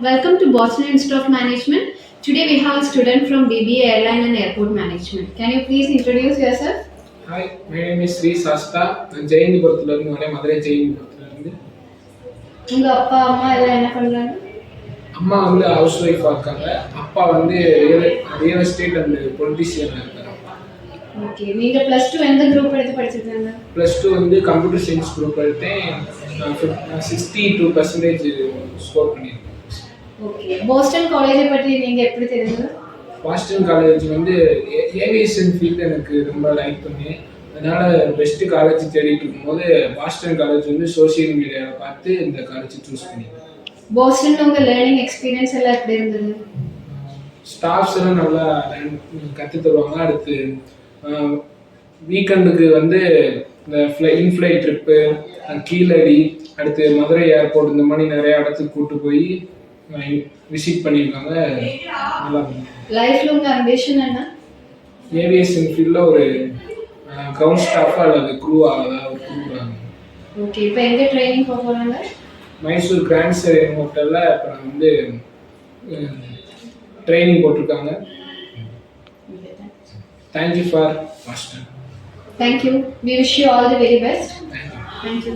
Welcome to Boston Institute of Management. Today we have a student from BBA Airline and Airport Management. Can you please introduce yourself? Hi, my name is Sri Sasta. நான் ஜெயந்திபுரத்துல இருந்து வரேன். மதுரை ஜெயந்திபுரத்துல இருந்து. உங்க அப்பா அம்மா எல்லாம் என்ன பண்றாங்க? அம்மா வந்து ஹவுஸ் ஒய்ஃபா இருக்காங்க. அப்பா வந்து ரியல் எஸ்டேட் அண்ட் பொலிட்டிஷியனா இருக்காங்க. ஓகே. நீங்க +2 எந்த குரூப் எடுத்து படிச்சிருக்கீங்க? +2 வந்து கம்ப்யூட்டர் சயின்ஸ் குரூப் எடுத்தேன். 62% ஸ்கோர் பண்ணியிருக்கேன். ஓகே. போஸ்டன் காலேஜை பற்றி நீங்க எப்படி தெரிஞ்சது? பாஸ்டன் காலேஜ் வந்து ஏவியேஷன் ஃபீல்டு எனக்கு ரொம்ப லைக் பண்ணேன். அதனால பெஸ்ட் காலேஜ் தேடிட்டு இருக்கும்போது பாஸ்டன் காலேஜ் வந்து சோஷியல் மீடியாவில் பார்த்து இந்த காலேஜ் சூஸ் பண்ணிட்டேன். போஸ்டன்ல உங்க லேர்னிங் எக்ஸ்பீரியன்ஸ் எல்லாம் எப்படி இருந்தது? ஸ்டாஃப்ஸ் எல்லாம் நல்லா கற்றுத் தருவாங்க. அடுத்து வீக்கெண்டுக்கு வந்து இந்த இன்ஃப்ளை ட்ரிப்பு, கீழடி, அடுத்து மதுரை ஏர்போர்ட், இந்த மாதிரி நிறைய இடத்துக்கு கூட்டு போய் விசிட் பண்ணியிருக்காங்க. நல்லா லைஃப்ல உங்க அம்பிஷன் என்ன? ஏவியேஷன் ஃபீல்டில் ஒரு கிரவுண்ட் ஸ்டாஃபாக அல்லது க்ரூவாக ஒரு க்ரூவாக. ஓகே. இப்போ எங்கே ட்ரைனிங் போக போகிறாங்க? மைசூர் கிராண்ட் செரேன் ஹோட்டலில் இப்போ நான் வந்து ட்ரைனிங் போட்டிருக்காங்க. தேங்க்யூ ஃபார் வாட்சிங். Thank you. We wish you all the very best. Thank you. Thank you.